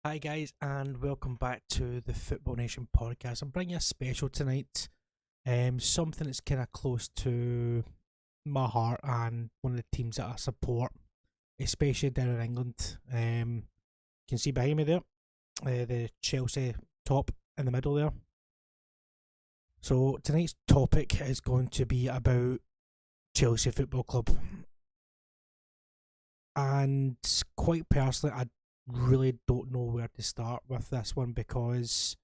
Hi guys, and welcome back to the Football Nation podcast. I'm bringing a special tonight, something that's kind of close to my heart and one of the teams that I support, especially down in England. You can see behind me there, the Chelsea top in the middle there. So tonight's topic is going to be about Chelsea Football Club, and quite personally, I really don't know where to start with this one because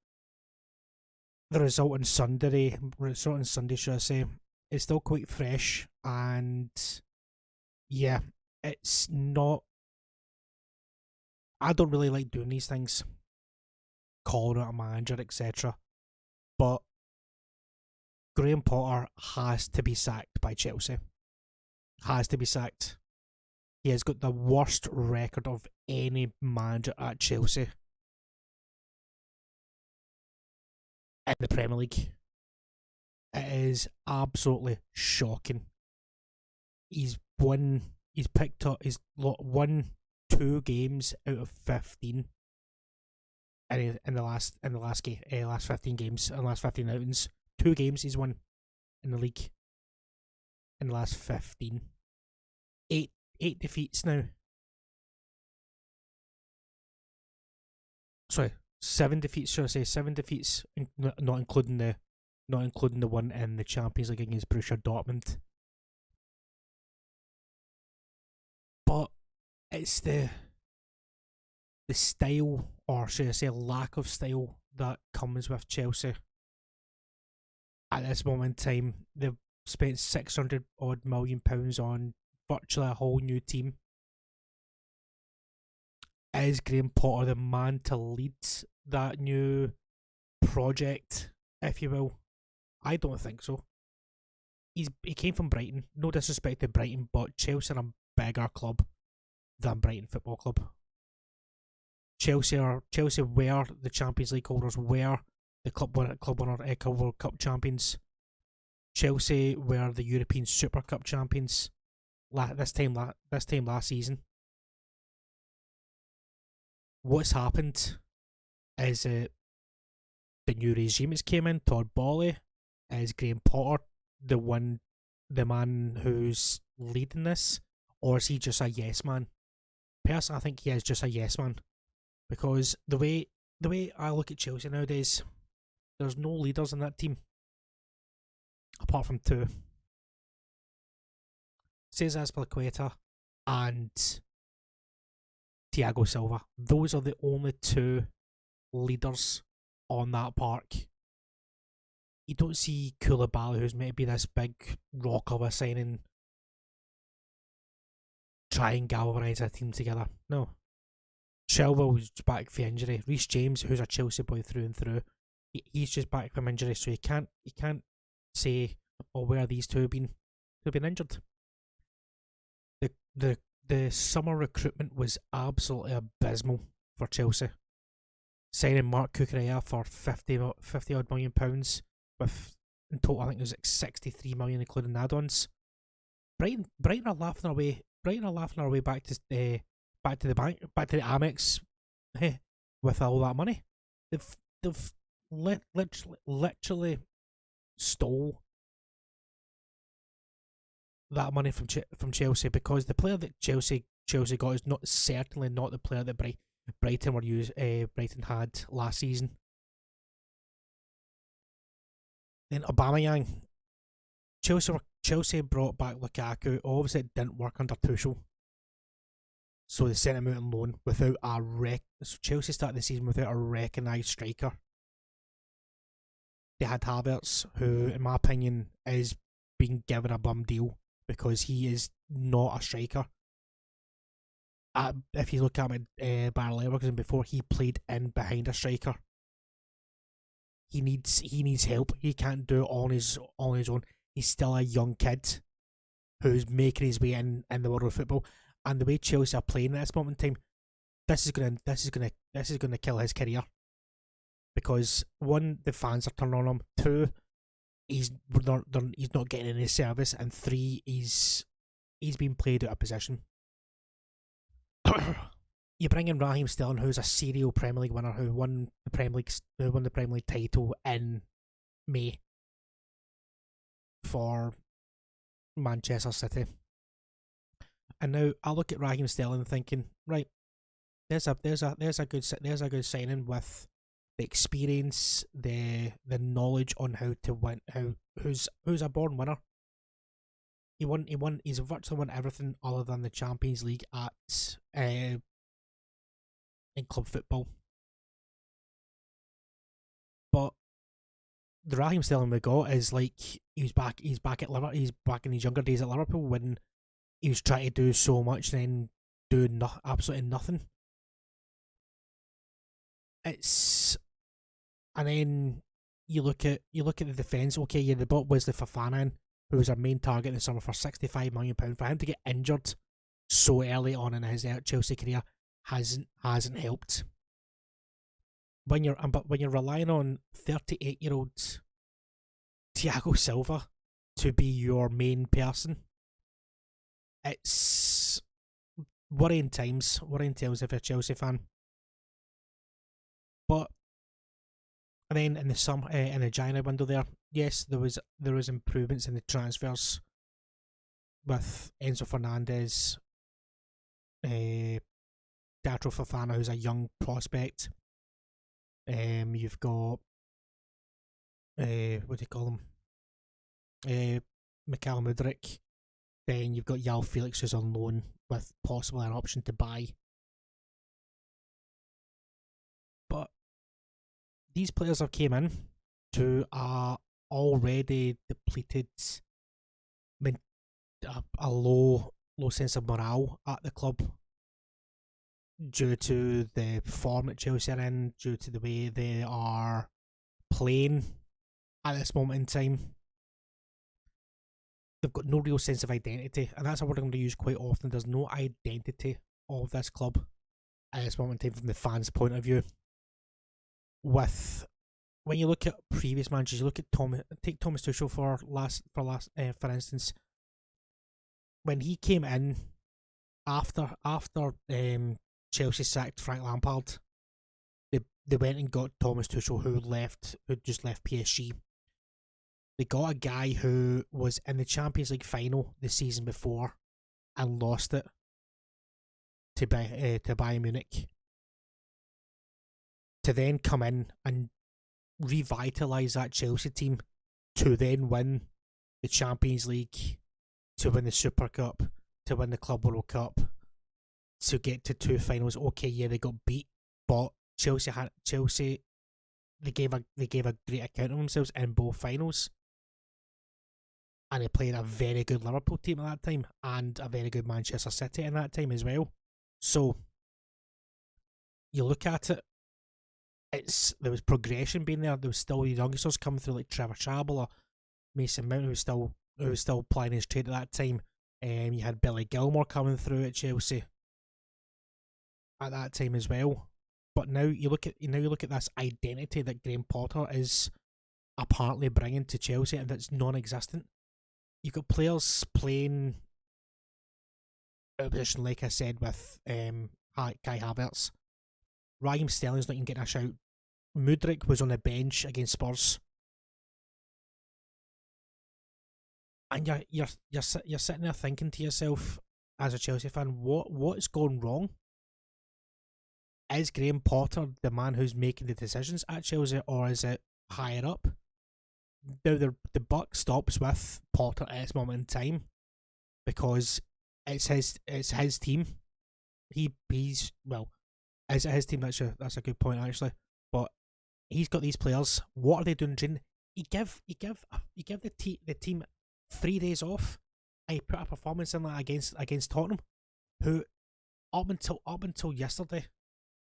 the result on Sunday, should I say, is still quite fresh, and yeah, it's not. I don't really like doing these things, calling out a manager, etc. But Graham Potter has to be sacked by Chelsea. Has to be sacked. He has got the worst record of any manager at Chelsea in the Premier League. It is absolutely shocking. He's won 2 games out of 15 in last 15 games, in the last 15 outings. 2 games he's won in the league in the last 15. Eight defeats now. Sorry, 7 defeats. Should I say 7 defeats? Not including the one in the Champions League against Borussia Dortmund. But it's the style, or should I say lack of style, that comes with Chelsea. At this moment in time, they've spent £600 million on virtually a whole new team. Is Graham Potter the man to lead that new project, if you will? I don't think so. He came from Brighton. No disrespect to Brighton, but Chelsea are a bigger club than Brighton Football Club. Chelsea were the Champions League holders, were the club World Cup champions. Chelsea were the European Super Cup champions this time last season. What's happened is the new regime has came in. Todd Boehly, is Graham Potter the man who's leading this, or is he just a yes man? Personally, I think he is just a yes man, because the way I look at Chelsea nowadays, there's no leaders in that team apart from two. Cesar Azpilicueta and Thiago Silva. Those are the only two leaders on that park. You don't see Koulibaly, who's meant to be this big rock of a signing, try and galvanise a team together. No. Chilwell's back from injury. Reece James, who's a Chelsea boy through and through, he's just back from injury, so you can't say, oh, where are these two been? They've been injured. The summer recruitment was absolutely abysmal for Chelsea. Signing Mark Cucurella for 50 odd million pounds, with in total I think it was like 63 million including add-ons. Brighton are laughing our way. Brighton are laughing our way back to the bank, back to the Amex, with all that money. They've literally stole that money from Chelsea, because the player that Chelsea got is certainly not the player that Brighton had last season. Then Aubameyang, Chelsea brought back Lukaku. Obviously, it didn't work under Tuchel, so they sent him out on loan without So Chelsea started the season without a recognised striker. They had Havertz, who, in my opinion, is being given a bum deal because he is not a striker. If you look at him at Bayer Leverkusen before, he played in behind a striker. He needs help. He can't do it on his own. He's still a young kid who's making his way in the world of football. And the way Chelsea are playing at this moment in time, this is gonna kill his career. Because one, the fans are turning on him. Two, he's not getting any service, and three, he's being played out of position. you bring in Raheem Sterling, who's a serial Premier League winner, who won the Premier League title in May for Manchester City. And now I look at Raheem Sterling thinking, right, there's a good signing with the experience, the knowledge on how to win, who's a born winner. He's virtually won everything other than the Champions League at in club football. But the Raheem Sterling we got is like he's back at Liverpool. He's back in his younger days at Liverpool when he was trying to do so much and then do absolutely nothing. And then you look at the defence. Okay, yeah, they bought Wesley Fofana in, who was our main target in the summer for £65 million. For him to get injured so early on in his Chelsea career hasn't helped. When you're relying on 38-year-old Thiago Silva to be your main person, it's worrying times if you're a Chelsea fan. But and then in the summer, in the January window there, yes, there was improvements in the transfers with Enzo Fernandez, Teatro Fofana, who's a young prospect. You've got what do you call him? Mikhail Mudryk. Then you've got Yao Felix, who's on loan with possibly an option to buy. But these players have came in to a already depleted, a low sense of morale at the club due to the form that Chelsea are in, due to the way they are playing at this moment in time. They've got no real sense of identity, and that's a word I'm going to use quite often. There's no identity of this club at this moment in time from the fans' point of view. When you look at previous managers, you look at take Thomas Tuchel for instance. When he came in after Chelsea sacked Frank Lampard, they went and got Thomas Tuchel, who just left PSG. They got a guy who was in the Champions League final the season before and lost it to Bayern Munich. To then come in and revitalise that Chelsea team to then win the Champions League, to win the Super Cup, to win the Club World Cup, to get to two finals. Okay, yeah, they got beat, but Chelsea they gave a great account of themselves in both finals. And they played a very good Liverpool team at that time and a very good Manchester City in that time as well. So you look at it, there was progression being there. There was still the youngsters coming through like Trevor Chabel or Mason Mount, who was still playing his trade at that time. You had Billy Gilmore coming through at Chelsea at that time as well. But now you look at this identity that Graham Potter is apparently bringing to Chelsea, and that's non-existent. You've got players playing out of position, like I said, with Kai Havertz. Raheem Sterling's not even getting a shout. Mudryk was on the bench against Spurs, and you're sitting there thinking to yourself, as a Chelsea fan, what's going wrong? Is Graham Potter the man who's making the decisions at Chelsea, or is it higher up? Now the buck stops with Potter at this moment in time because it's his team. Is it his team? That's a good point actually. But he's got these players. What are they doing in training? You give the team 3 days off. And you put a performance in that against Tottenham, who up until yesterday,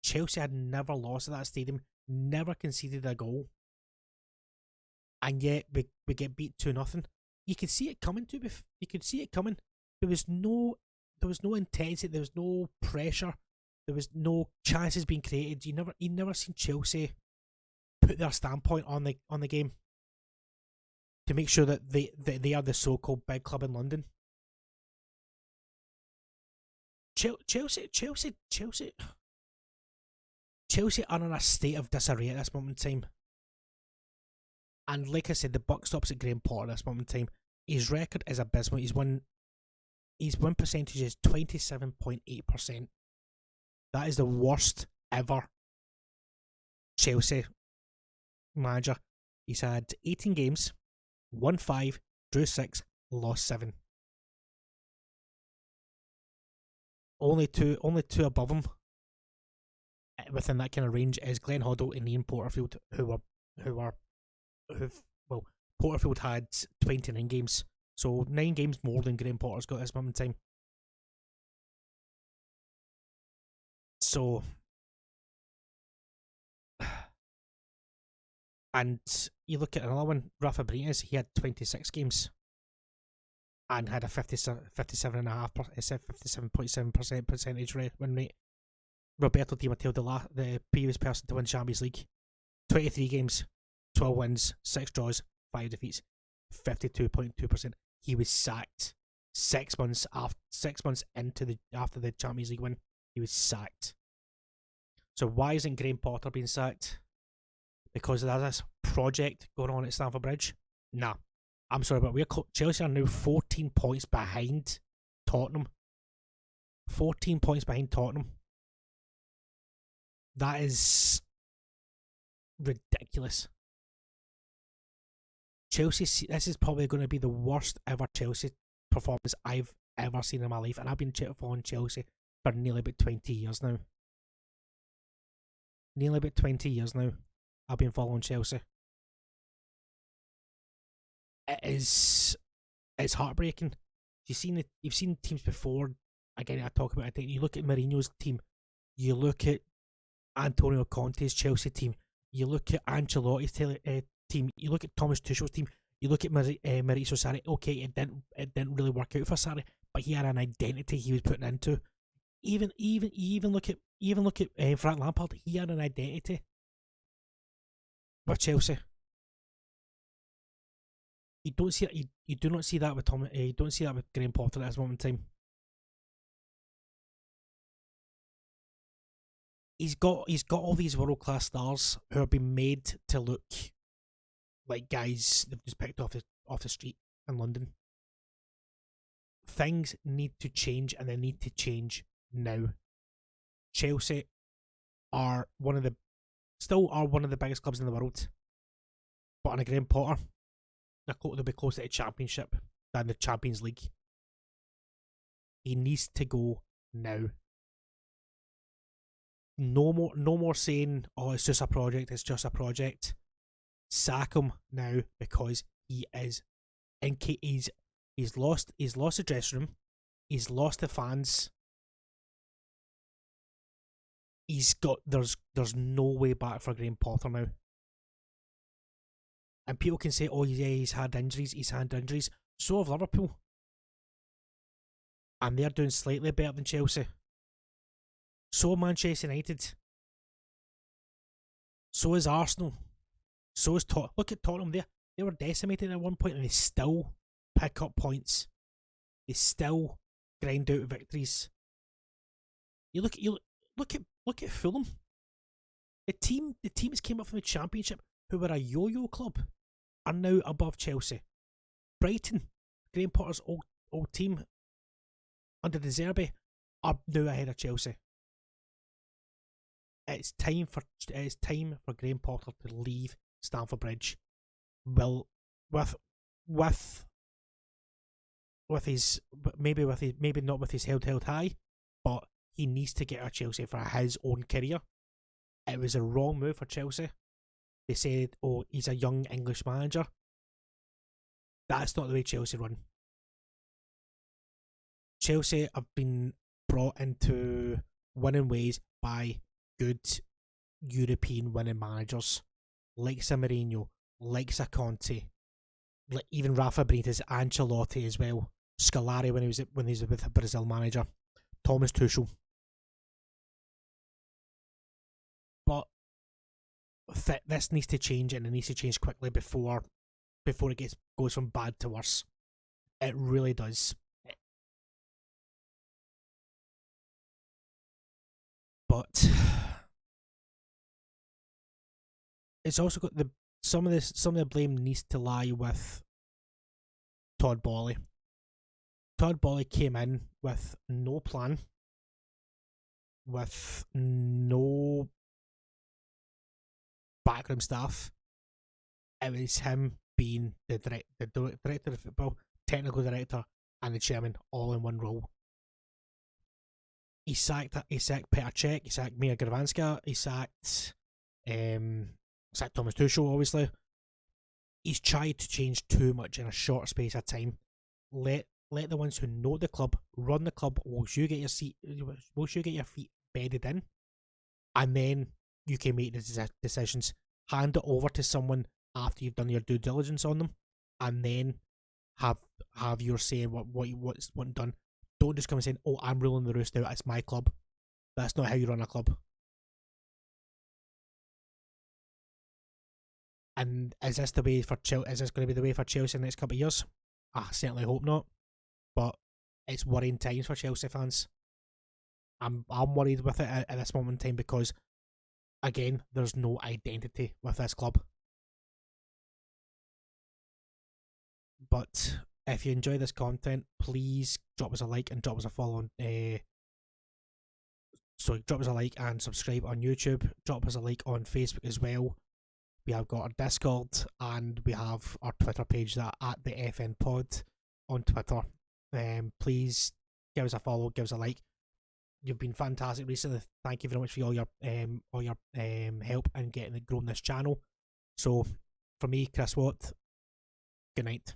Chelsea had never lost at that stadium, never conceded a goal. And yet we get beat 2-0. You could see it coming You could see it coming. There was no intensity. There was no pressure. There was no chances being created. You never seen Chelsea put their standpoint on the game to make sure that they are the so-called big club in London. Chelsea. Chelsea are in a state of disarray at this moment in time. And like I said, the buck stops at Graham Potter at this moment in time. His record is abysmal. His win percentage is 27.8%. That is the worst ever Chelsea manager. He's had 18 games, won 5, drew 6, lost 7. Only two above him within that kind of range is Glenn Hoddle and Ian Porterfield, Porterfield had 29 games, so 9 games more than Graham Potter's got at this moment in time. So, and you look at another one, Rafa Benitez, he had 26 games and had a 57.7% percentage win rate. Roberto Di Matteo, the previous person to win Champions League, 23 games, 12 wins, 6 draws, 5 defeats, 52.2%. He was sacked 6 months after the Champions League win. He was sacked. So why isn't Graham Potter being sacked? Because there's this project going on at Stamford Bridge? Nah. I'm sorry, but Chelsea are now 14 points behind Tottenham. 14 points behind Tottenham. That is ridiculous. Chelsea, this is probably going to be the worst ever Chelsea performance I've ever seen in my life, and I've been following Chelsea for nearly about 20 years now. Nearly about 20 years now, I've been following Chelsea. It's heartbreaking. You've seen teams before. Again, I talk about it. You look at Mourinho's team. You look at Antonio Conte's Chelsea team. You look at Ancelotti's team. You look at Thomas Tuchel's team. You look at Maurizio Sarri. Okay, it didn't really work out for Sarri, but he had an identity he was putting into. Even look at Frank Lampard. He had an identity with Chelsea. You don't see that. You do not see that with Tom. You don't see that with Graham Potter at this moment in time. He's got all these world class stars who have been made to look like guys they've just picked off the street in London. Things need to change, and they need to change now. Chelsea are one of the biggest clubs in the world, but under Graham Potter, they'll be closer to the Championship than the Champions League. He needs to go now. No more saying, "Oh, it's just a project. It's just a project." Sack him now, because he is he's lost the dressing room. He's lost the fans. There's no way back for Graham Potter now. And people can say, "Oh yeah, he's had injuries. He's had injuries." So have Liverpool, and they're doing slightly better than Chelsea. So Manchester United. So is Arsenal. So is Tottenham. Look at Tottenham there. They were decimated at one point, and they still pick up points. They still grind out victories. You look at Fulham. The teams came up from the Championship, who were a yo-yo club, are now above Chelsea. Brighton, Graham Potter's old team under De Zerbi, are now ahead of Chelsea. It's time for Graham Potter to leave Stamford Bridge. Well, with his maybe not with his held high, but he needs to get out of Chelsea for his own career. It was a wrong move for Chelsea. They said, "Oh, he's a young English manager." That's not the way Chelsea run. Chelsea have been brought into winning ways by good European winning managers, like Mourinho, like Conte, like even Rafa Benitez, Ancelotti as well, Scolari when he was with a Brazil manager, Thomas Tuchel. But this needs to change, and it needs to change quickly before it goes from bad to worse. It really does. But it's also got the some of the blame needs to lie with Todd Boehly. Todd Boehly came in with no plan, with no backroom staff. It was him being the director of football, technical director, and the chairman all in one role. He sacked Petr Cech, he sacked Mia Gravanska, he sacked Thomas Tuchel, obviously. He's tried to change too much in a short space of time. Let the ones who know the club run the club whilst you get your feet bedded in, and then you can make the decisions. Hand it over to someone after you've done your due diligence on them, and then have your say in what's done. Don't just come and say, "Oh, I'm ruling the roost out. It's my club." That's not how you run a club. And is this the way for Chelsea? Is this going to be the way for Chelsea in the next couple of years? I certainly hope not. But it's worrying times for Chelsea fans. I'm worried with it at this moment in time because, again, there's no identity with this club. But if you enjoy this content, please drop us a like and drop us a follow on. Drop us a like and subscribe on YouTube. Drop us a like on Facebook as well. We have got our Discord and we have our Twitter page that at the FN Pod on Twitter. Please give us a follow, give us a like. You've been fantastic recently. Thank you very much for all your help in growing this channel. So, for me, Chris Watt, good night.